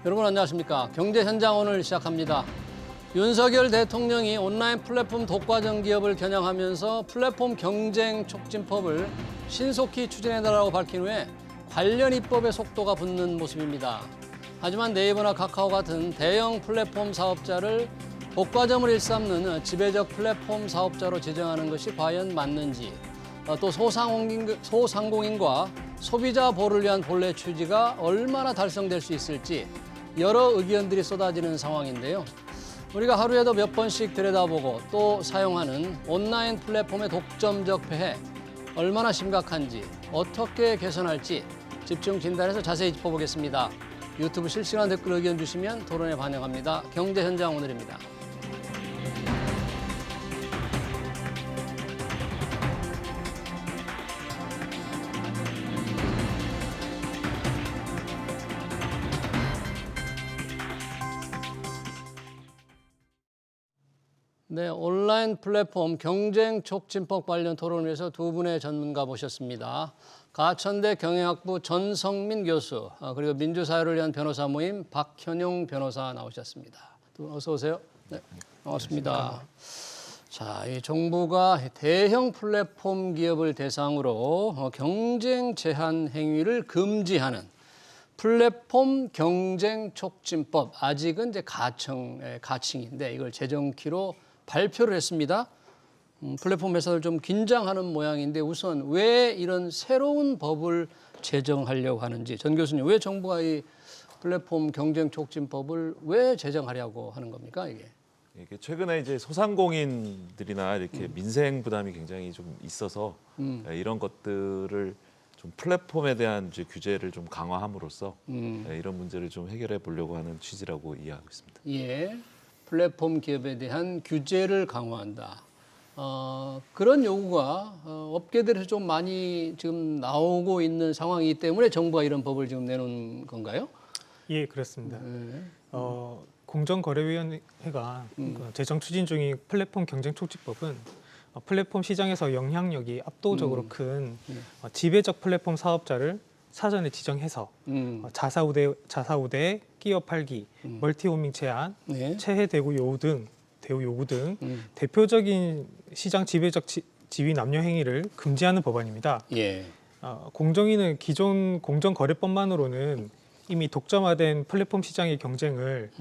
여러분 안녕하십니까? 경제 현장 오늘 시작합니다. 윤석열 대통령이 온라인 플랫폼 독과점 기업을 겨냥하면서 플랫폼 경쟁 촉진법을 신속히 추진해달라고 밝힌 후에 관련 입법의 속도가 붙는 모습입니다. 하지만 네이버나 카카오 같은 대형 플랫폼 사업자를 독과점을 일삼는 지배적 플랫폼 사업자로 지정하는 것이 과연 맞는지, 또 소상공인과 소비자 보호를 위한 본래 취지가 얼마나 달성될 수 있을지 여러 의견들이 쏟아지는 상황인데요. 우리가 하루에도 몇 번씩 들여다보고 또 사용하는 온라인 플랫폼의 독점적 폐해, 얼마나 심각한지, 어떻게 개선할지 집중 진단해서 자세히 짚어보겠습니다. 유튜브 실시간 댓글 의견 주시면 토론에 반영합니다. 경제 현장 오늘입니다. 네, 온라인 플랫폼 경쟁 촉진법 관련 토론을 위해서 두 분의 전문가 모셨습니다. 가천대 경영학부 전성민 교수, 그리고 민주사회를 위한 변호사 모임 박현용 변호사 나오셨습니다. 두 분 어서 오세요. 네, 반갑습니다. 자, 이 정부가 대형 플랫폼 기업을 대상으로 경쟁 제한 행위를 금지하는 플랫폼 경쟁 촉진법, 아직은 이제 가칭인데 이걸 제정키로 발표를 했습니다. 플랫폼 회사들 좀 긴장하는 모양인데 우선 왜 이런 새로운 법을 제정하려고 하는지, 전 교수님, 왜 정부가 이 플랫폼 경쟁 촉진법을 왜 제정하려고 하는 겁니까, 이게? 이게 최근에 이제 소상공인들이나 이렇게 민생 부담이 굉장히 좀 있어서 이런 것들을 좀 플랫폼에 대한 이제 규제를 좀 강화함으로써 이런 문제를 좀 해결해 보려고 하는 취지라고 이해하고 있습니다. 예, 플랫폼 기업에 대한 규제를 강화한다. 그런 요구가 업계들에서 좀 많이 지금 나오고 있는 상황이기 때문에 정부가 이런 법을 지금 내놓은 건가요? 예, 그렇습니다. 공정거래위원회가 제정 추진 중인 플랫폼 경쟁촉진법은 플랫폼 시장에서 영향력이 압도적으로 큰 지배적 플랫폼 사업자를 사전에 지정해서 자사우대, 끼어 팔기, 멀티호밍 제한, 네. 체해 대우 요구 등 대표적인 시장 지배적 지위 남용 행위를 금지하는 법안입니다. 예. 공정위는 기존 공정거래법만으로는 이미 독점화된 플랫폼 시장의 경쟁을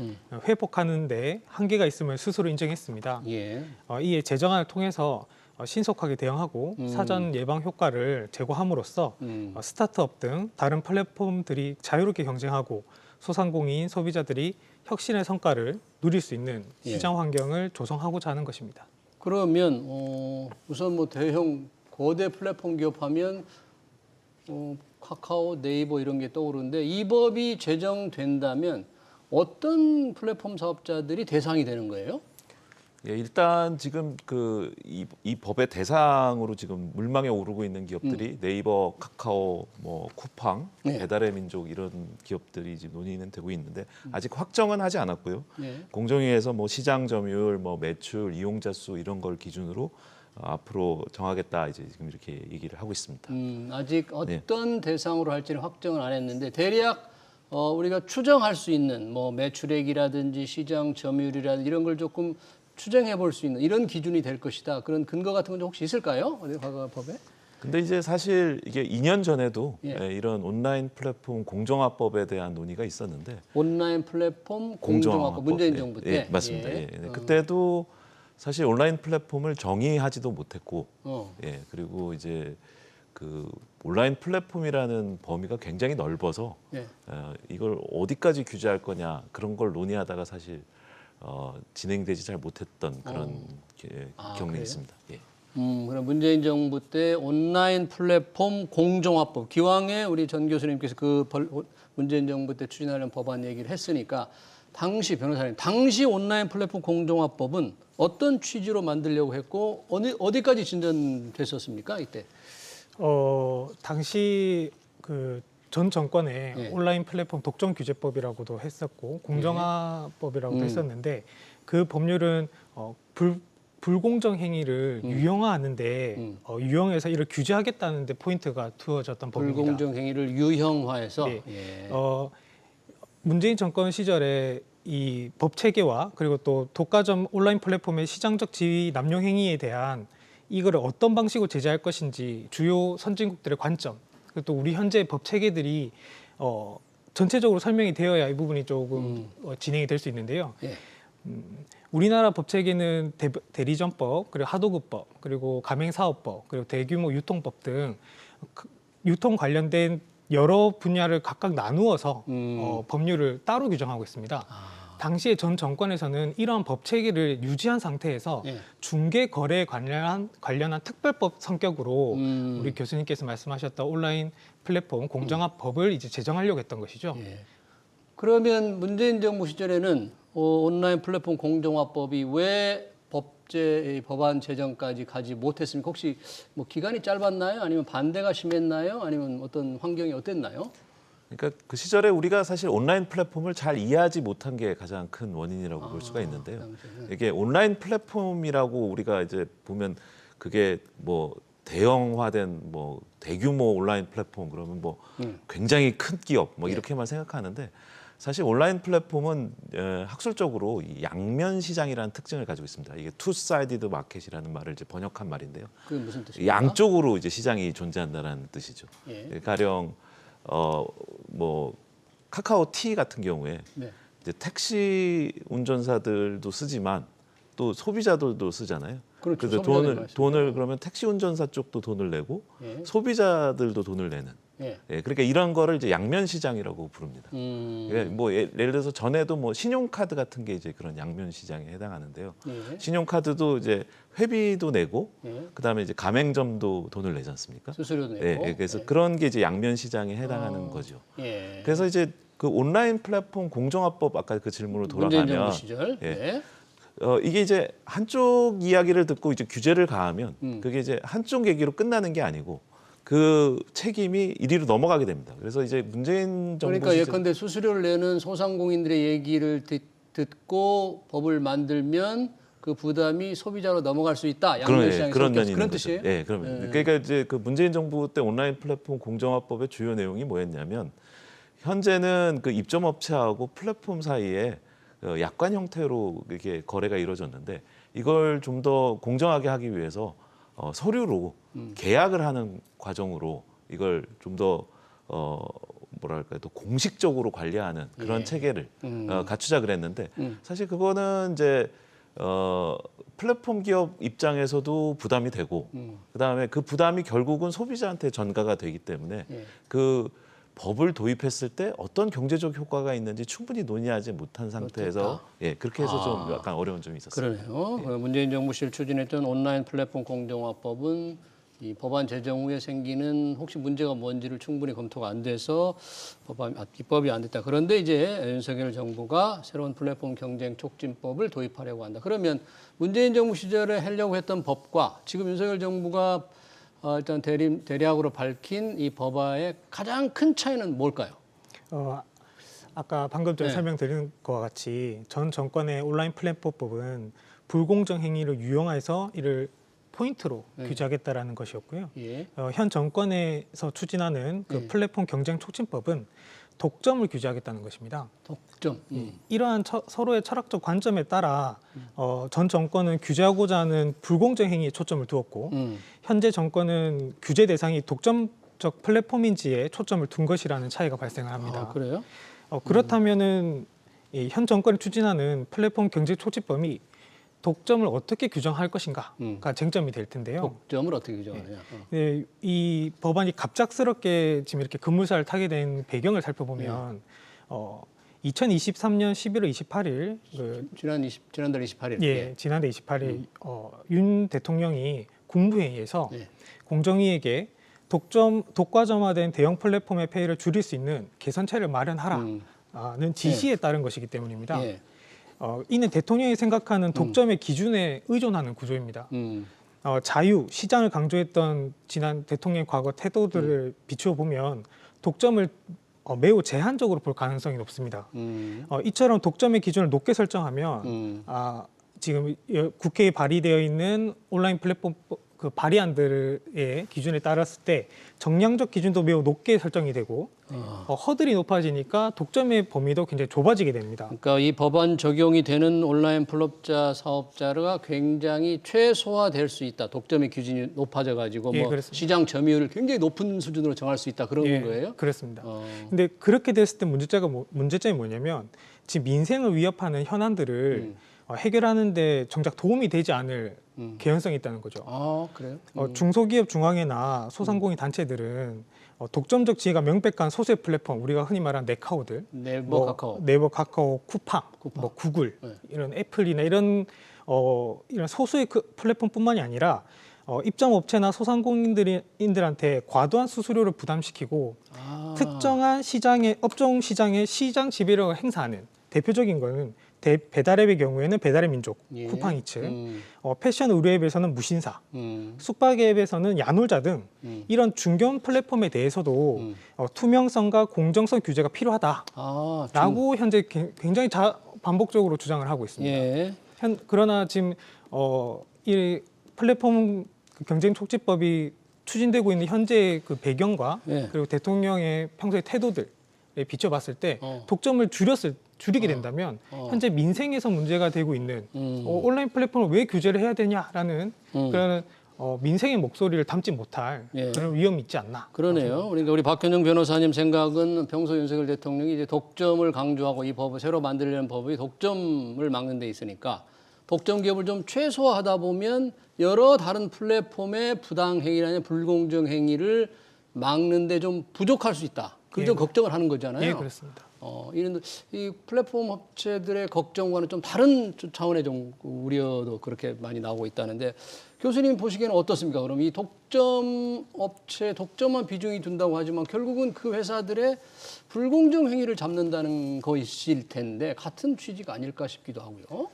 회복하는 데 한계가 있음을 스스로 인정했습니다. 예. 이에 제정안을 통해서 신속하게 대응하고 사전 예방 효과를 제고함으로써 스타트업 등 다른 플랫폼들이 자유롭게 경쟁하고 소상공인 소비자들이 혁신의 성과를 누릴 수 있는 시장 환경을 조성하고자 하는 것입니다. 그러면 우선 뭐 대형 거대 플랫폼 기업하면 카카오, 네이버 이런 게 떠오르는데 이 법이 제정된다면 어떤 플랫폼 사업자들이 대상이 되는 거예요? 예, 일단 지금 이 법의 대상으로 지금 물망에 오르고 있는 기업들이 네이버, 카카오, 뭐 쿠팡, 네. 배달의 민족 이런 기업들이 지금 논의는 되고 있는데 아직 확정은 하지 않았고요. 네. 공정위에서 뭐 시장 점유율, 뭐 매출, 이용자 수 이런 걸 기준으로 앞으로 정하겠다 이제 지금 이렇게 얘기를 하고 있습니다. 아직 어떤 대상으로 할지는 확정을 안 했는데 대략 우리가 추정할 수 있는 뭐 매출액이라든지 시장 점유율이라든지 이런 걸 조금 추정해 볼 수 있는 이런 기준이 될 것이다. 그런 근거 같은 건 혹시 있을까요? 어디 과거 법에? 근데 이제 사실 이게 2년 전에도 예. 이런 온라인 플랫폼 공정화법에 대한 논의가 있었는데 온라인 플랫폼 공정화법 문재인 정부 때. 예, 맞습니다. 예. 그때도 사실 온라인 플랫폼을 정의하지도 못했고, 예, 그리고 이제 그 온라인 플랫폼이라는 범위가 굉장히 넓어서 이걸 어디까지 규제할 거냐 그런 걸 논의하다가 사실 진행되지 잘 못했던 그런 경험이 있습니다. 예. 그럼 문재인 정부 때 온라인 플랫폼 공정화법 기왕에 우리 전 교수님께서 문재인 정부 때 추진하려는 법안 얘기를 했으니까 당시 변호사님, 당시 온라인 플랫폼 공정화법은 어떤 취지로 만들려고 했고 어디까지 진전됐었습니까 이때? 당시 전 정권에 온라인 플랫폼 독점 규제법이라고도 했었고 공정화법이라고도 했었는데 그 법률은 불공정 행위를 유형화하는데 유형해서 이를 규제하겠다는데 포인트가 두어졌던 법입니다. 불공정 행위를 유형화해서. 네. 문재인 정권 시절에 이 법 체계와 그리고 또 독과점 온라인 플랫폼의 시장적 지위 남용 행위에 대한 이거를 어떤 방식으로 제재할 것인지 주요 선진국들의 관점, 그리고 또 우리 현재 법 체계들이 전체적으로 설명이 되어야 이 부분이 조금 진행이 될 수 있는데요. 예. 우리나라 법 체계는 대리점법, 그리고 하도급법, 그리고 가맹사업법, 그리고 대규모 유통법 등 유통 관련된 여러 분야를 각각 나누어서 법률을 따로 규정하고 있습니다. 당시에 전 정권에서는 이러한 법 체계를 유지한 상태에서 예. 중개 거래에 관련한 특별법 성격으로 우리 교수님께서 말씀하셨던 온라인 플랫폼 공정화법을 이제 제정하려고 했던 것이죠. 예. 그러면 문재인 정부 시절에는 온라인 플랫폼 공정화법이 왜 법안 제정까지 가지 못했습니까? 혹시 뭐 기간이 짧았나요? 아니면 반대가 심했나요? 아니면 어떤 환경이 어땠나요? 그러니까 그 시절에 우리가 사실 온라인 플랫폼을 잘 이해하지 못한 게 가장 큰 원인이라고 볼 수가 있는데요. 당시에는. 이게 온라인 플랫폼이라고 우리가 이제 보면 그게 뭐 대형화된 뭐 대규모 온라인 플랫폼 그러면 뭐 굉장히 큰 기업 뭐 이렇게만 생각하는데 사실 온라인 플랫폼은 학술적으로 이 양면 시장이라는 특징을 가지고 있습니다. 이게 투사이디드 마켓이라는 말을 이제 번역한 말인데요. 그게 무슨 뜻입니까? 양쪽으로 이제 시장이 존재한다는 뜻이죠. 예. 가령 뭐 카카오티 같은 경우에 네. 이제 택시 운전사들도 쓰지만 또 소비자들도 쓰잖아요. 그렇죠. 그래서 소비자들이 돈을 그러면 택시 운전사 쪽도 돈을 내고 예. 소비자들도 돈을 내는. 예. 예, 그러니까 이런 거를 이제 양면 시장이라고 부릅니다. 예, 뭐 예를 들어서 전에도 뭐 신용카드 같은 게 이제 그런 양면 시장에 해당하는데요. 예. 신용카드도 이제 회비도 내고 예. 그다음에 이제 가맹점도 돈을 내지 않습니까? 수수료 내고. 예, 그래서 그런 게 이제 양면 시장에 해당하는 거죠. 예. 그래서 이제 그 온라인 플랫폼 공정화법 아까 그 질문으로 문재인 정부 돌아가면 시절. 예. 예. 이게 이제 한쪽 이야기를 듣고 이제 규제를 가하면 그게 이제 한쪽 얘기로 끝나는 게 아니고 그 책임이 이리로 넘어가게 됩니다. 그래서 이제 문재인 정부 그러니까 예컨대 수수료를 내는 소상공인들의 얘기를 듣고 법을 만들면 그 부담이 소비자로 넘어갈 수 있다. 양면 시장에서 그런 면이 그런 있는 거죠. 뜻이에요? 예, 그러면 그러니까 이제 그 문재인 정부 때 온라인 플랫폼 공정화법의 주요 내용이 뭐였냐면 현재는 그 입점업체하고 플랫폼 사이에 약관 형태로 이렇게 거래가 이루어졌는데 이걸 좀 더 공정하게 하기 위해서 서류로 계약을 하는 과정으로 이걸 좀 더 뭐랄까요, 또 공식적으로 관리하는 그런 체계를 갖추자 그랬는데 사실 그거는 이제 플랫폼 기업 입장에서도 부담이 되고 그다음에 그 부담이 결국은 소비자한테 전가가 되기 때문에 그 법을 도입했을 때 어떤 경제적 효과가 있는지 충분히 논의하지 못한 상태에서 예, 그렇게 해서 좀 약간 어려운 점이 있었어요. 그러네요. 문재인 정부 시절 추진했던 온라인 플랫폼 공정화법은 이 법안 제정 후에 생기는 혹시 문제가 뭔지를 충분히 검토가 안 돼서 입법이 안 됐다. 그런데 이제 윤석열 정부가 새로운 플랫폼 경쟁 촉진법을 도입하려고 한다. 그러면 문재인 정부 시절에 하려고 했던 법과 지금 윤석열 정부가 일단 대략으로 밝힌 이 법안의 가장 큰 차이는 뭘까요? 아까 방금 전에 설명드린 것과 같이 전 정권의 온라인 플랫폼법은 불공정 행위를 유용해서 이를 포인트로 규제하겠다라는 것이었고요. 예. 현 정권에서 추진하는 그 플랫폼 경쟁 촉진법은 독점을 규제하겠다는 것입니다. 독점. 이러한 서로의 철학적 관점에 따라 전 정권은 규제하고자 하는 불공정 행위에 초점을 두었고 현재 정권은 규제 대상이 독점적 플랫폼인지에 초점을 둔 것이라는 차이가 발생을 합니다. 아, 그래요? 그렇다면은 현 정권이 추진하는 플랫폼 경쟁 촉진법이 독점을 어떻게 규정할 것인가가 쟁점이 될 텐데요. 독점을 어떻게 규정하느냐? 이 법안이 갑작스럽게 지금 이렇게 급물살을 타게 된 배경을 살펴보면 2023년 11월 28일 지난달 28일. 예, 지난달 28일 윤 대통령이 국무회의에서 공정위에게 독과점화된 대형 플랫폼의 폐해를 줄일 수 있는 개선책을 마련하라는 지시에 따른 것이기 때문입니다. 이는 대통령이 생각하는 독점의 기준에 의존하는 구조입니다. 자유, 시장을 강조했던 지난 대통령의 과거 태도들을 비추어 보면 독점을 매우 제한적으로 볼 가능성이 높습니다. 이처럼 독점의 기준을 높게 설정하면 지금 국회에 발의되어 있는 온라인 플랫폼 그 발의안들의 기준에 따랐을 때 정량적 기준도 매우 높게 설정이 되고 허들이 높아지니까 독점의 범위도 굉장히 좁아지게 됩니다. 그러니까 이 법안 적용이 되는 온라인 플랫폼 사업자가 굉장히 최소화될 수 있다. 독점의 기준이 높아져 가지고 예, 뭐 그렇습니다. 시장 점유율을 굉장히 높은 수준으로 정할 수 있다. 그런 예, 거예요? 그렇습니다. 근데 그렇게 됐을 때 문제점이 뭐냐면 지금 민생을 위협하는 현안들을 해결하는데 정작 도움이 되지 않을 개연성이 있다는 거죠. 아, 그래요? 중소기업 중앙회나 소상공인 단체들은 독점적 지위가 명백한 소수의 플랫폼, 우리가 흔히 말하는 네카오들, 네이버, 카카오. 네이버, 카카오, 쿠팡, 쿠팡. 뭐 구글, 네. 이런 애플이나 이런 소수의 그 플랫폼뿐만이 아니라 입점업체나 소상공인들한테 과도한 수수료를 부담시키고 특정한 업종 시장의 시장 지배력을 행사하는 대표적인 거는 배달앱의 경우에는 배달의 민족, 예. 쿠팡이츠, 패션 의류앱에서는 무신사, 숙박앱에서는 야놀자 등 이런 중견 플랫폼에 대해서도 투명성과 공정성 규제가 필요하다라고 현재 굉장히 반복적으로 주장을 하고 있습니다. 예. 그러나 지금 이 플랫폼 경쟁 촉진법이 추진되고 있는 현재의 그 배경과 예. 그리고 대통령의 평소의 태도들에 비춰봤을 때 독점을 줄이게 된다면 현재 민생에서 문제가 되고 있는 온라인 플랫폼을 왜 규제를 해야 되냐라는 그런 민생의 목소리를 담지 못할 예. 그런 위험이 있지 않나. 그러네요. 그러니까 우리 박현정 변호사님 생각은 평소 윤석열 대통령이 이제 독점을 강조하고 이 법을 새로 만들려는 법이 독점을 막는 데 있으니까 독점 기업을 좀 최소화하다 보면 여러 다른 플랫폼의 부당 행위나 불공정 행위를 막는데 좀 부족할 수 있다. 그걸 좀 걱정을 하는 거잖아요. 예, 그렇습니다. 이 플랫폼 업체들의 걱정과는 좀 다른 차원의 좀 우려도 그렇게 많이 나오고 있다는데 교수님 보시기에는 어떻습니까? 그럼 이 독점 업체, 독점만 비중이 둔다고 하지만 결국은 그 회사들의 불공정 행위를 잡는다는 것일 텐데 같은 취지가 아닐까 싶기도 하고요.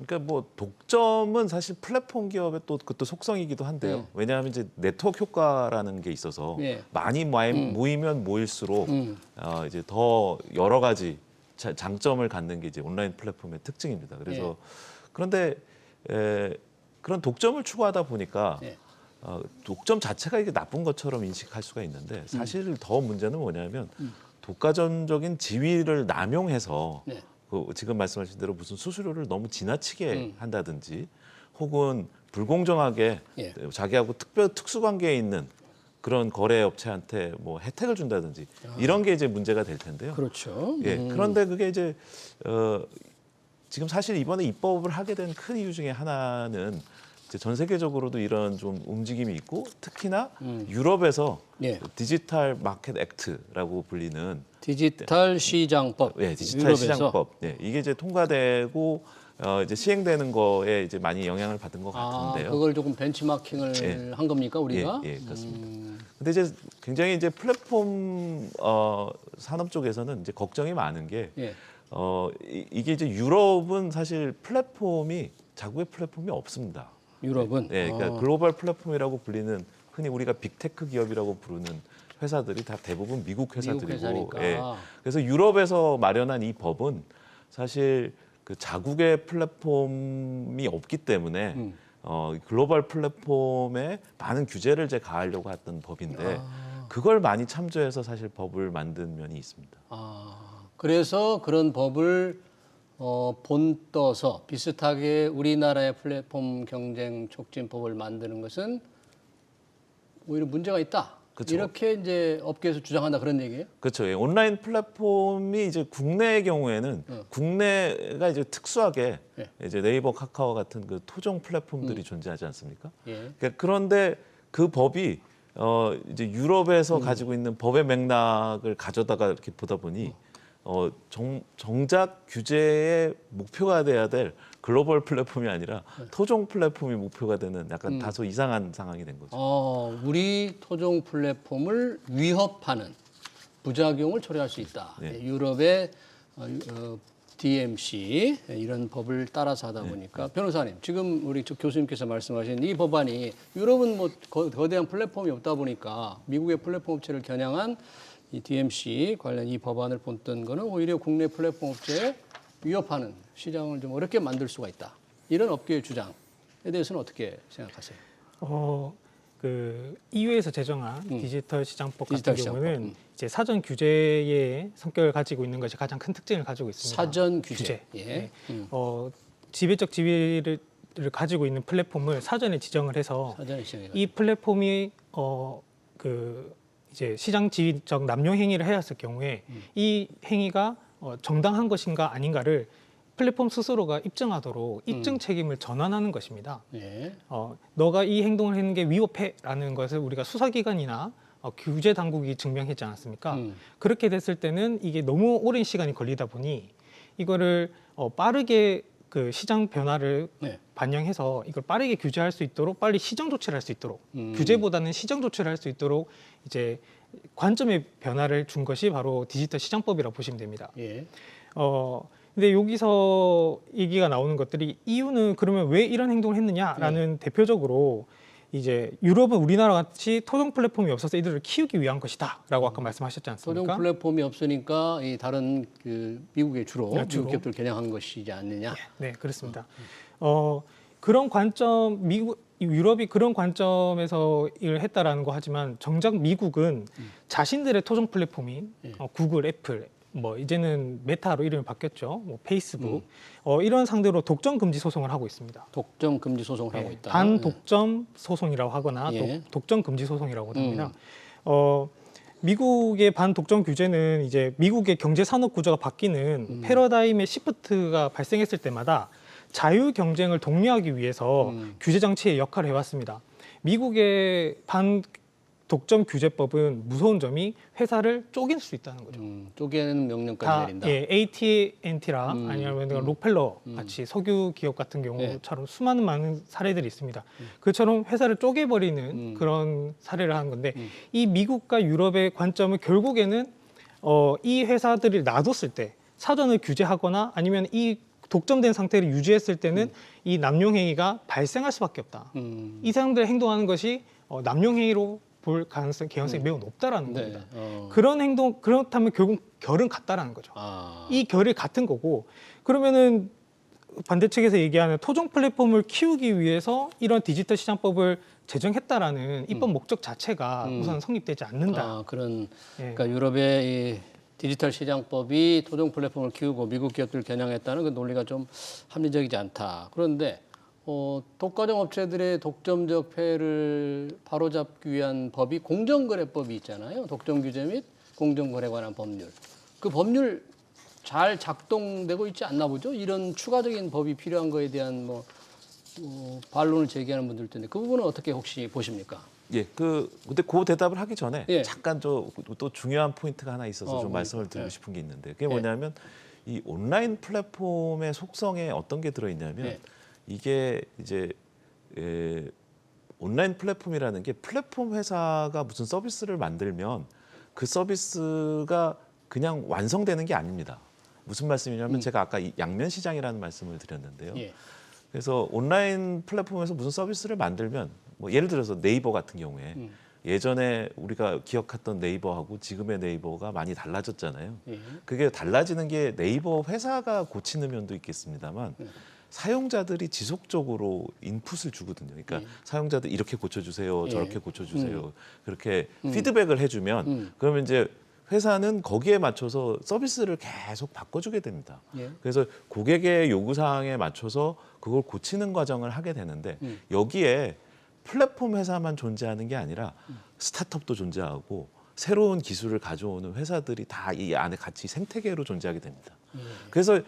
그러니까 뭐 독점은 사실 플랫폼 기업의 또 그것도 속성이기도 한데요. 왜냐하면 이제 네트워크 효과라는 게 있어서 많이 모이면 모일수록 이제 더 여러 가지 장점을 갖는 게 이제 온라인 플랫폼의 특징입니다. 그래서 그런데 그런 독점을 추구하다 보니까 독점 자체가 이게 나쁜 것처럼 인식할 수가 있는데 사실 더 문제는 뭐냐면 독과점적인 지위를 남용해서 지금 말씀하신 대로 무슨 수수료를 너무 지나치게 한다든지 혹은 불공정하게 자기하고 특수관계에 있는 그런 거래업체한테 뭐 혜택을 준다든지 이런 게 이제 문제가 될 텐데요. 그렇죠. 예. 그런데 그게 이제 지금 사실 이번에 입법을 하게 된 큰 이유 중에 하나는 이제 전 세계적으로도 이런 좀 움직임이 있고 특히나 유럽에서 디지털 마켓 액트라고 불리는 디지털 시장법. 디지털 유럽에서. 시장법. 이게 이제 통과되고 이제 시행되는 거에 이제 많이 영향을 받은 것 같은데요. 그걸 조금 벤치마킹을 한 겁니까 우리가? 예, 그렇습니다. 근데 이제 굉장히 이제 플랫폼 산업 쪽에서는 이제 걱정이 많은 게 이게 이제 유럽은 사실 자국의 플랫폼이 없습니다. 유럽은. 그러니까 글로벌 플랫폼이라고 불리는 흔히 우리가 빅테크 기업이라고 부르는 회사들이 다 대부분 미국 회사들이고, 그래서 유럽에서 마련한 이 법은 사실 그 자국의 플랫폼이 없기 때문에 글로벌 플랫폼에 많은 규제를 이제 가하려고 했던 법인데 그걸 많이 참조해서 사실 법을 만든 면이 있습니다. 그래서 그런 법을 본떠서 비슷하게 우리나라의 플랫폼 경쟁 촉진법을 만드는 것은 오히려 문제가 있다. 그쵸. 이렇게 이제 업계에서 주장한다 그런 얘기예요? 그렇죠. 온라인 플랫폼이 이제 국내의 경우에는 국내가 이제 특수하게 이제 네이버, 카카오 같은 그 토종 플랫폼들이 존재하지 않습니까? 그러니까 그런데 그 법이 이제 유럽에서 가지고 있는 법의 맥락을 가져다가 이렇게 보다 보니 정작 규제의 목표가 돼야 될 글로벌 플랫폼이 아니라 토종 플랫폼이 목표가 되는 약간 다소 이상한 상황이 된 거죠. 우리 토종 플랫폼을 위협하는 부작용을 초래할 수 있다. 유럽의 DMC 이런 법을 따라서 하다 보니까 변호사님 지금 우리 교수님께서 말씀하신 이 법안이 유럽은 뭐 거대한 플랫폼이 없다 보니까 미국의 플랫폼 업체를 겨냥한 이 DMC 관련 이 법안을 본뜬 거는 오히려 국내 플랫폼 업체에 위협하는 시장을 좀 어렵게 만들 수가 있다. 이런 업계의 주장에 대해서는 어떻게 생각하세요? 그 EU에서 제정한 디지털 시장법 디지털 같은 시장법. 경우는 이제 사전 규제의 성격을 가지고 있는 것이 가장 큰 특징을 가지고 있습니다. 사전 규제. 규제. 예. 네. 지배적 지위를 가지고 있는 플랫폼을 사전에 지정을 해서 사전에 시행해. 이 플랫폼이 그 이제 시장 지위적 남용 행위를 해왔을 경우에 이 행위가 정당한 것인가 아닌가를 플랫폼 스스로가 입증하도록 입증 책임을 전환하는 것입니다. 예. 너가 이 행동을 했는 게 위법해라는 것을 우리가 수사기관이나 규제 당국이 증명했지 않았습니까? 그렇게 됐을 때는 이게 너무 오랜 시간이 걸리다 보니 이거를 빠르게 그 시장 변화를 네. 반영해서 이걸 빠르게 규제할 수 있도록 빨리 시정 조치를 할 수 있도록 규제보다는 시정 조치를 할 수 있도록 이제 관점의 변화를 준 것이 바로 디지털 시장법이라고 보시면 됩니다. 예. 근데 여기서 얘기가 나오는 것들이 EU는 그러면 왜 이런 행동을 했느냐라는 대표적으로 이제 유럽은 우리나라 같이 토종 플랫폼이 없어서 이들을 키우기 위한 것이다라고 아까 말씀하셨지 않습니까? 토종 플랫폼이 없으니까 이 다른 그 미국의 주로 네, 미국 기업들 겨냥한 것이지 않느냐. 네, 그렇습니다. 그런 관점 유럽이 그런 관점에서 일을 했다라는 거 하지만 정작 미국은 자신들의 토종 플랫폼인 구글, 애플, 뭐 이제는 메타로 이름이 바뀌었죠. 뭐 페이스북 이런 상대로 독점 금지 소송을 하고 있습니다. 독점 금지 소송을 하고 있다. 반독점 소송이라고 하거나 예. 독점 금지 소송이라고 합니다. 미국의 반독점 규제는 이제 미국의 경제 산업 구조가 바뀌는 패러다임의 시프트가 발생했을 때마다 자유 경쟁을 독려하기 위해서 규제 장치의 역할을 해왔습니다. 미국의 반독점 규제법은 무서운 점이 회사를 쪼갤 수 있다는 거죠. 쪼개는 명령까지 내린다. 예, AT&T라 아니면 록펠러 같이 석유 기업 같은 경우처럼 수많은 많은 사례들이 있습니다. 그처럼 회사를 쪼개버리는 그런 사례를 하는 건데 이 미국과 유럽의 관점은 결국에는 이 회사들을 놔뒀을 때 사전을 규제하거나 아니면 이 독점된 상태를 유지했을 때는 이 남용행위가 발생할 수밖에 없다. 이 사람들이 행동하는 것이 남용행위로 볼 개연성이 매우 높다라는 네. 겁니다. 그런 행동 그렇다면 결국 결은 같다라는 거죠. 이 결이 같은 거고 그러면은 반대측에서 얘기하는 토종 플랫폼을 키우기 위해서 이런 디지털 시장법을 제정했다라는 입법 목적 자체가 우선 성립되지 않는다. 그런 예. 그러니까 유럽의 이 디지털 시장법이 토종 플랫폼을 키우고 미국 기업들을 겨냥했다는 그 논리가 좀 합리적이지 않다. 그런데 독과점 업체들의 독점적 폐해를 바로잡기 위한 법이 공정거래법이 있잖아요. 독점 규제 및 공정거래에 관한 법률. 그 법률 잘 작동되고 있지 않나 보죠. 이런 추가적인 법이 필요한 거에 대한 반론을 제기하는 분들도 있는데 그 부분은 어떻게 혹시 보십니까? 예, 근데 그 대답을 하기 전에 예. 잠깐 또 중요한 포인트가 하나 있어서 좀 말씀을 드리고 싶은 게 있는데 그게 뭐냐면 이 온라인 플랫폼의 속성에 어떤 게 들어있냐면 이게 이제 온라인 플랫폼이라는 게 플랫폼 회사가 무슨 서비스를 만들면 그 서비스가 그냥 완성되는 게 아닙니다. 무슨 말씀이냐면 제가 아까 이 양면 시장이라는 말씀을 드렸는데요. 그래서 온라인 플랫폼에서 무슨 서비스를 만들면 뭐 예를 들어서 네이버 같은 경우에 예전에 우리가 기억했던 네이버하고 지금의 네이버가 많이 달라졌잖아요. 그게 달라지는 게 네이버 회사가 고치는 면도 있겠습니다만 사용자들이 지속적으로 인풋을 주거든요. 그러니까 사용자들 이렇게 고쳐주세요, 저렇게 고쳐주세요. 그렇게 피드백을 해주면 그러면 이제 회사는 거기에 맞춰서 서비스를 계속 바꿔주게 됩니다. 그래서 고객의 요구사항에 맞춰서 그걸 고치는 과정을 하게 되는데 여기에 플랫폼 회사만 존재하는 게 아니라 스타트업도 존재하고 새로운 기술을 가져오는 회사들이 다 이 안에 같이 생태계로 존재하게 됩니다. 그래서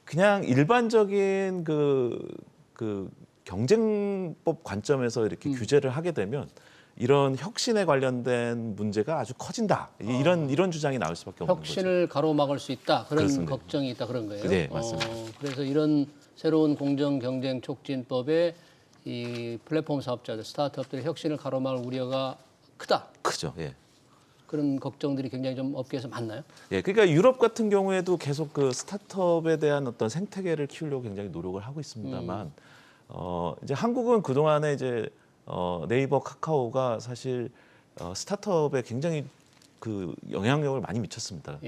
그냥 일반적인 그 경쟁법 관점에서 이렇게 규제를 하게 되면 이런 혁신에 관련된 문제가 아주 커진다. 이런 주장이 나올 수밖에 없는 거죠. 혁신을 가로막을 수 있다. 그런 그렇습니다. 걱정이 있다 그런 거예요. 네, 맞습니다. 그래서 이런 새로운 공정 경쟁 촉진법에 이 플랫폼 사업자들, 스타트업들의 혁신을 가로막을 우려가 크다. 크죠. 예. 그런 걱정들이 굉장히 좀 업계에서 많나요? 예, 그러니까 유럽 같은 경우에도 계속 그 스타트업에 대한 어떤 생태계를 키우려고 굉장히 노력을 하고 있습니다만, 이제 한국은 그 동안에 이제 네이버, 카카오가 사실 스타트업에 굉장히 그 영향력을 많이 미쳤습니다.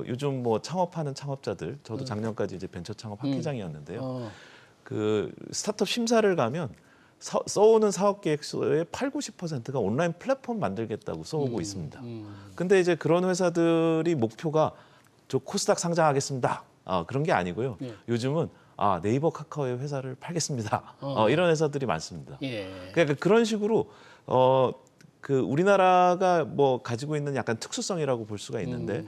요즘 뭐 창업하는 창업자들, 저도 작년까지 이제 벤처 창업 학회장이었는데요. 그 스타트업 심사를 가면 써오는 사업 계획서의 80~90%가 온라인 플랫폼 만들겠다고 써오고 있습니다. 근데 이제 그런 회사들이 목표가 저 코스닥 상장하겠습니다. 그런 게 아니고요. 예. 요즘은 네이버 카카오의 회사를 팔겠습니다. 이런 회사들이 많습니다. 예. 그러니까 그런 식으로 그 우리나라가 뭐 가지고 있는 약간 특수성이라고 볼 수가 있는데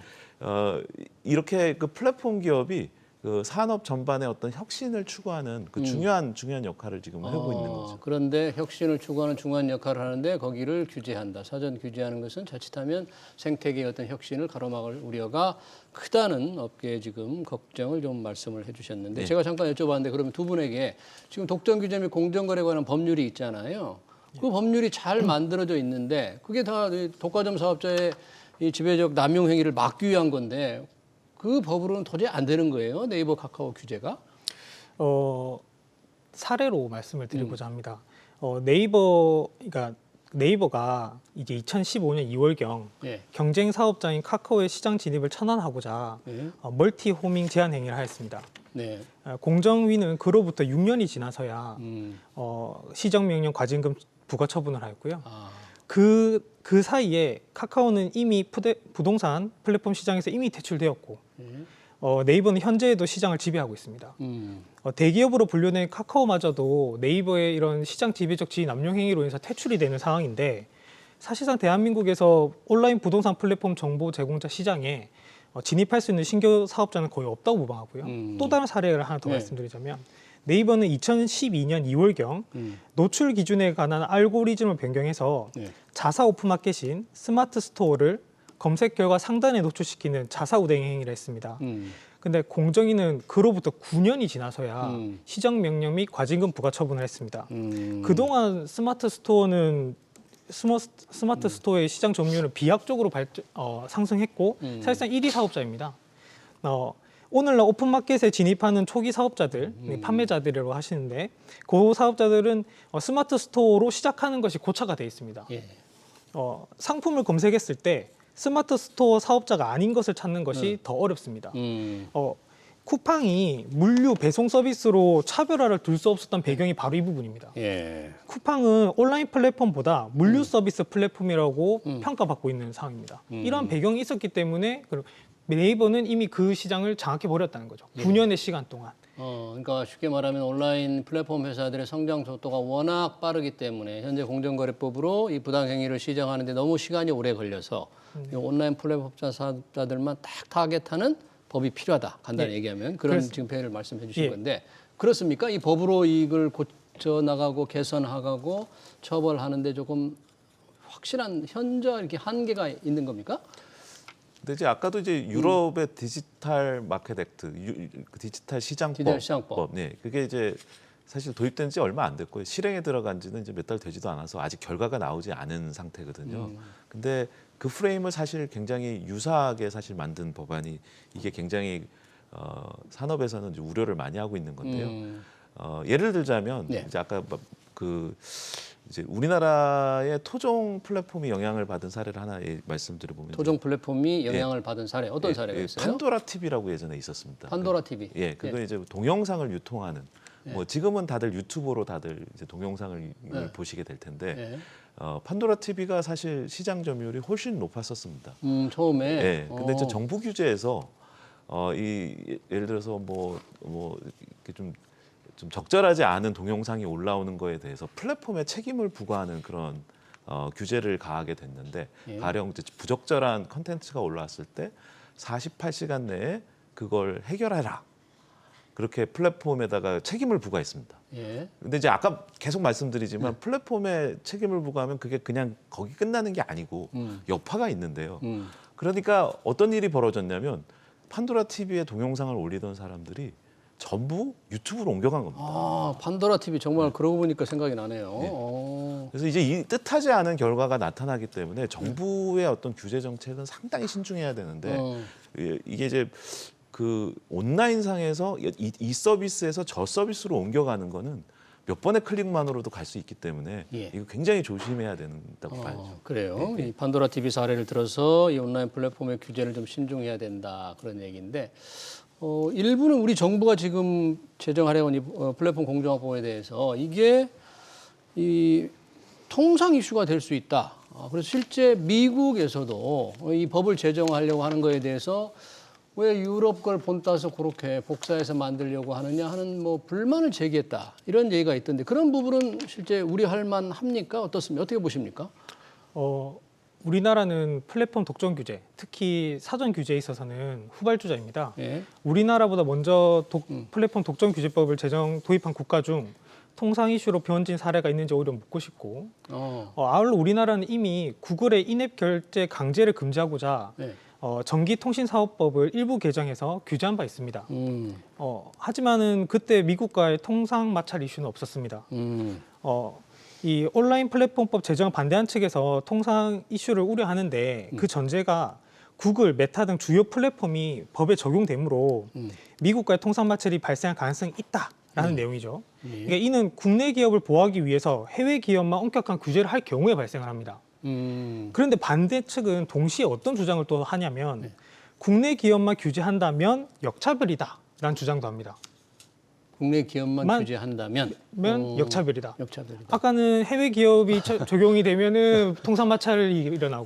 이렇게 그 플랫폼 기업이 그 산업 전반의 어떤 혁신을 추구하는 그 중요한 역할을 지금 하고 있는 거죠. 그런데 혁신을 추구하는 중요한 역할을 하는데 거기를 규제한다. 사전 규제하는 것은 자칫하면 생태계의 어떤 혁신을 가로막을 우려가 크다는 업계의 지금 걱정을 좀 말씀을 해주셨는데 네. 제가 잠깐 여쭤봤는데 그러면 두 분에게 지금 독점 규제 및 공정거래에 관한 법률이 있잖아요. 그 법률이 잘 만들어져 있는데 그게 다 독과점 사업자의 이 지배적 남용 행위를 막기 위한 건데 그 법으로는 도저히 안 되는 거예요. 네이버 카카오 규제가. 사례로 말씀을 드리고자 합니다. 그러니까 네이버가 이제 2015년 2월경 예. 경쟁 사업자인 카카오의 시장 진입을 천안하고자 예. 멀티 호밍 제한 행위를 하였습니다. 네. 공정위는 그로부터 6년이 지나서야 음. 시정명령 과징금 부과 처분을 하였고요. 아. 그 사이에 카카오는 이미 부동산 플랫폼 시장에서 이미 퇴출되었고 예. 네이버는 현재에도 시장을 지배하고 있습니다. 대기업으로 분류된 카카오마저도 네이버의 이런 시장 지배적 지위 남용 행위로 인해서 퇴출이 되는 상황인데 사실상 대한민국에서 온라인 부동산 플랫폼 정보 제공자 시장에 진입할 수 있는 신규 사업자는 거의 없다고 무방하고요. 또 다른 사례를 하나 더 네. 말씀드리자면 네이버는 2012년 2월경 노출 기준에 관한 알고리즘을 변경해서 네. 자사 오픈마켓인 스마트 스토어를 검색 결과 상단에 노출시키는 자사 우대 행위를 했습니다. 근데 공정위는 그로부터 9년이 지나서야 시정 명령 및 과징금 부과 처분을 했습니다. 그동안 스마트 스토어는 스마트 스토어의 시장 점유율은 비약적으로 상승했고 사실상 1위 사업자입니다. 오늘날 오픈마켓에 진입하는 초기 사업자들, 판매자들이라고 하시는데 그 사업자들은 스마트 스토어로 시작하는 것이 고차가 돼 있습니다. 예. 상품을 검색했을 때 스마트 스토어 사업자가 아닌 것을 찾는 것이 더 어렵습니다. 쿠팡이 물류 배송 서비스로 차별화를 둘 수 없었던 배경이 바로 이 부분입니다. 예. 쿠팡은 온라인 플랫폼보다 물류 서비스 플랫폼이라고 평가받고 있는 상황입니다. 이러한 배경이 있었기 때문에 네이버는 이미 그 시장을 장악해 버렸다는 거죠. 9년의 시간 동안. 그러니까 쉽게 말하면 온라인 플랫폼 회사들의 성장 속도가 워낙 빠르기 때문에 현재 공정거래법으로 이 부당행위를 시정하는데 너무 시간이 오래 걸려서 이 온라인 플랫폼 사업자들만 딱 타겟하는 법이 필요하다. 간단히 얘기하면 그런 지금 표현을 말씀해 주신 건데 그렇습니까? 이 법으로 이걸 고쳐 나가고 개선하고 처벌하는데 조금 확실한 현저 이렇게 한계가 있는 겁니까? 근데 이제 아까도 이제 유럽의 디지털 마켓 액트, 디지털 시장법, 네, 그게 이제 사실 도입된 지 얼마 안 됐고요. 실행에 들어간 지는 이제 몇 달 되지도 않아서 아직 결과가 나오지 않은 상태거든요. 근데 그 프레임을 사실 굉장히 유사하게 사실 만든 법안이 이게 굉장히 산업에서는 이제 우려를 많이 하고 있는 건데요. 예를 들자면 이제 아까 이제 우리나라의 토종 플랫폼이 영향을 받은 사례를 하나 말씀드려보면 토종 플랫폼이 영향을 받은 사례 어떤 사례가 있어요? 판도라 TV라고 예전에 있었습니다. 판도라 TV. 그거 이제 동영상을 유통하는 뭐 지금은 다들 유튜브로 다들 이제 동영상을 보시게 될 텐데 판도라 TV가 사실 시장 점유율이 훨씬 높았었습니다. 처음에. 근데 이제 정부 규제에서 예를 들어서 뭐 이렇게 좀 적절하지 않은 동영상이 올라오는 거에 대해서 플랫폼에 책임을 부과하는 그런 규제를 가하게 됐는데 가령 이제 부적절한 컨텐츠가 올라왔을 때 48시간 내에 그걸 해결해라. 그렇게 플랫폼에다가 책임을 부과했습니다. 근데 이제 아까 계속 말씀드리지만 플랫폼에 책임을 부과하면 그게 그냥 거기 끝나는 게 아니고 여파가 있는데요. 그러니까 어떤 일이 벌어졌냐면 판도라 TV에 동영상을 올리던 사람들이 전부 유튜브로 옮겨간 겁니다. 판도라 TV 정말 그러고 보니까 생각이 나네요. 그래서 이제 이 뜻하지 않은 결과가 나타나기 때문에 정부의 어떤 규제 정책은 상당히 신중해야 되는데 이게 이제 그 온라인상에서 이 서비스에서 저 서비스로 옮겨가는 거는 몇 번의 클릭만으로도 갈 수 있기 때문에 이거 굉장히 조심해야 된다고 봐야죠. 그래요. 이 판도라 TV 사례를 들어서 이 온라인 플랫폼의 규제를 좀 신중해야 된다 그런 얘기인데 일부는 우리 정부가 지금 제정하려는 이 플랫폼 공정화법에 대해서 이게 이 통상 이슈가 될 수 있다. 그래서 실제 미국에서도 이 법을 제정하려고 하는 거에 대해서 왜 유럽 걸 본따서 그렇게 복사해서 만들려고 하느냐 하는 뭐 불만을 제기했다. 이런 얘기가 있던데 그런 부분은 실제 우려할 만합니까? 어떻습니까? 어떻게 보십니까? 우리나라는 플랫폼 독점 규제, 특히 사전 규제에 있어서는 후발주자입니다. 예. 우리나라보다 먼저 플랫폼 독점 규제법을 도입한 국가 중 통상 이슈로 번진 사례가 있는지 오히려 묻고 싶고, 아울러 우리나라는 이미 구글의 인앱 결제 강제를 금지하고자 네. 전기통신사업법을 일부 개정해서 규제한 바 있습니다. 하지만은 그때 미국과의 통상 마찰 이슈는 없었습니다. 이 온라인 플랫폼법 제정을 반대한 측에서 통상 이슈를 우려하는데 그 전제가 구글, 메타 등 주요 플랫폼이 법에 적용되므로 미국과의 통상 마찰이 발생할 가능성이 있다라는 내용이죠. 그러니까 이는 국내 기업을 보호하기 위해서 해외 기업만 엄격한 규제를 할 경우에 발생을 합니다. 그런데 반대 측은 동시에 어떤 주장을 또 하냐면 국내 기업만 규제한다면 역차별이다라는 주장도 합니다. 국내 기업만 규제한다면 역차별이다. 역차별이다. 아까는 해외 기업이 적용이 되면은 통상 마찰이 일어나고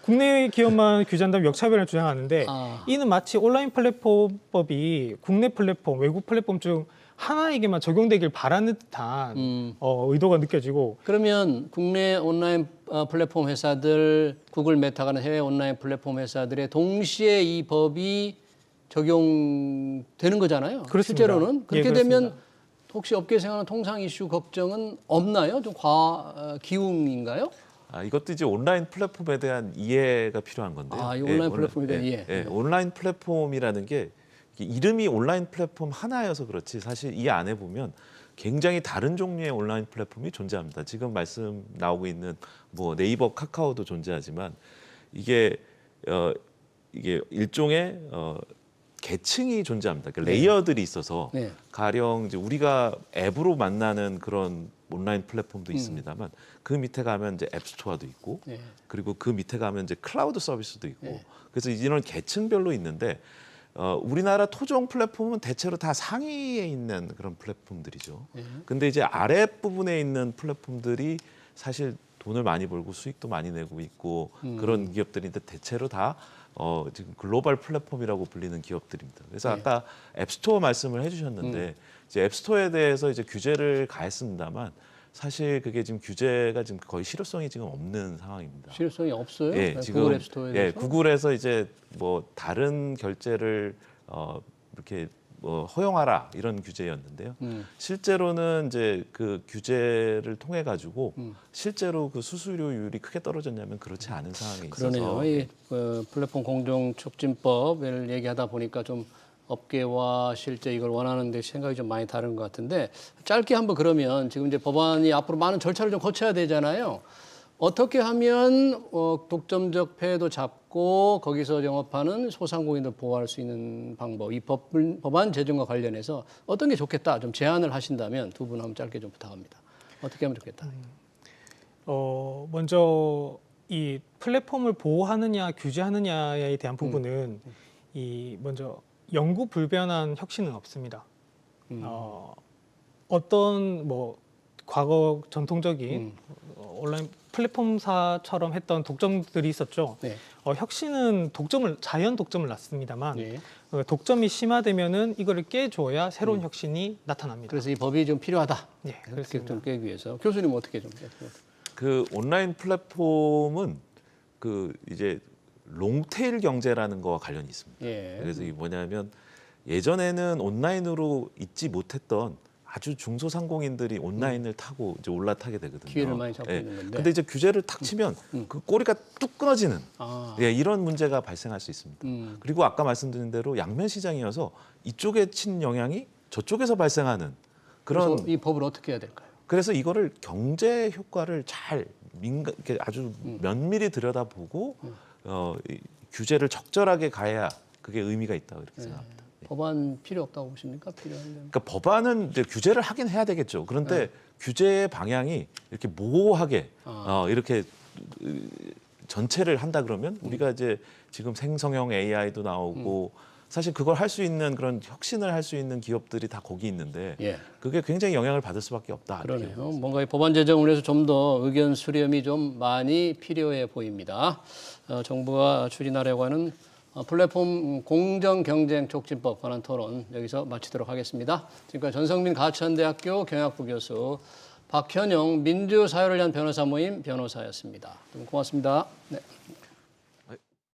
국내 기업만 규제한다면 역차별을 주장하는데 이는 마치 온라인 플랫폼법이 국내 플랫폼, 외국 플랫폼 중 하나에게만 적용되길 바라는 듯한 의도가 느껴지고 그러면 국내 온라인 플랫폼 회사들, 구글, 메타가는 해외 온라인 플랫폼 회사들의 동시에 이 법이 적용되는 거잖아요. 그렇습니다. 실제로는 그렇게 예, 되면 혹시 업계 생활하는 통상 이슈 걱정은 없나요? 좀 기웅인가요? 이것도 이제 온라인 플랫폼에 대한 이해가 필요한 건데요. 이 온라인 플랫폼에 대한 이해. 예, 온라인 플랫폼이라는 게 이름이 온라인 플랫폼 하나여서 그렇지 사실 이 안에 보면 굉장히 다른 종류의 온라인 플랫폼이 존재합니다. 지금 말씀 나오고 있는 뭐 네이버, 카카오도 존재하지만 이게 일종의 계층이 존재합니다. 그러니까 레이어들이 있어서 가령 이제 우리가 앱으로 만나는 그런 온라인 플랫폼도 있습니다만 그 밑에 가면 이제 앱스토어도 있고 그리고 그 밑에 가면 이제 클라우드 서비스도 있고 그래서 이런 계층별로 있는데 우리나라 토종 플랫폼은 대체로 다 상위에 있는 그런 플랫폼들이죠. 근데 이제 아랫부분에 있는 플랫폼들이 사실 돈을 많이 벌고 수익도 많이 내고 있고 그런 기업들인데 대체로 다 지금 글로벌 플랫폼이라고 불리는 기업들입니다. 그래서 아까 앱스토어 말씀을 해주셨는데 이제 앱스토어에 대해서 이제 규제를 가했습니다만 사실 그게 지금 규제가 지금 거의 실효성이 지금 없는 상황입니다. 실효성이 없어요? 예, 지금 구글 앱스토어에 대해서? 구글에서 이제 뭐 다른 결제를 이렇게 뭐 허용하라 이런 규제였는데요. 실제로는 이제 그 규제를 통해 가지고 실제로 그 수수료율이 크게 떨어졌냐면 그렇지 않은 상황이 있어서 그러네요. 이 플랫폼 공정 촉진법을 얘기하다 보니까 좀 업계와 실제 이걸 원하는데 생각이 좀 많이 다른 것 같은데 짧게 한번 그러면 지금 이제 법안이 앞으로 많은 절차를 좀 거쳐야 되잖아요. 어떻게 하면 독점적 폐해도 잡고 거기서 영업하는 소상공인들 보호할 수 있는 방법, 이 법안 제정과 관련해서 어떤 게 좋겠다 좀 제안을 하신다면 두 분 한번 짧게 좀 부탁합니다. 어떻게 하면 좋겠다. 먼저 이 플랫폼을 보호하느냐 규제하느냐에 대한 부분은 먼저 영구 불변한 혁신은 없습니다. 어떤 뭐 과거 전통적인 온라인 플랫폼사처럼 했던 독점들이 있었죠. 혁신은 자연 독점을 낳습니다만 독점이 심화되면은 이거를 깨줘야 새로운 혁신이 나타납니다. 그래서 이 법이 좀 필요하다. 그렇게 좀 깨기 위해서 교수님 어떻게 좀? 그 온라인 플랫폼은 그 이제 롱테일 경제라는 거와 관련이 있습니다. 그래서 이게 뭐냐면 예전에는 온라인으로 잊지 못했던 아주 중소상공인들이 온라인을 타고 이제 올라타게 되거든요. 기회를 많이 잡고 있는 건데. 근데 이제 규제를 탁 치면 그 꼬리가 뚝 끊어지는 이런 문제가 발생할 수 있습니다. 그리고 아까 말씀드린 대로 양면 시장이어서 이쪽에 친 영향이 저쪽에서 발생하는 그런 이 법을 어떻게 해야 될까요? 그래서 이거를 경제 효과를 잘 이렇게 아주 면밀히 들여다보고 규제를 적절하게 가야 그게 의미가 있다고 이렇게 생각합니다. 법안 필요 없다고 보십니까? 필요한데. 그러니까 법안은 이제 규제를 하긴 해야 되겠죠. 그런데 규제의 방향이 이렇게 모호하게 이렇게 전체를 한다 그러면 우리가 이제 지금 생성형 AI도 나오고 사실 그걸 할 수 있는 그런 혁신을 할 수 있는 기업들이 다 거기 있는데 예. 그게 굉장히 영향을 받을 수밖에 없다. 그러네요. 뭔가 이 법안 제정을 해서 좀 더 의견 수렴이 좀 많이 필요해 보입니다. 정부가 추진하려고 하는 플랫폼 공정 경쟁 촉진법 관한 토론 여기서 마치도록 하겠습니다. 지금까지 전성민 가천대학교 경영학부 교수, 박현용 민주사회를 위한 변호사 모임 변호사였습니다. 고맙습니다. 네.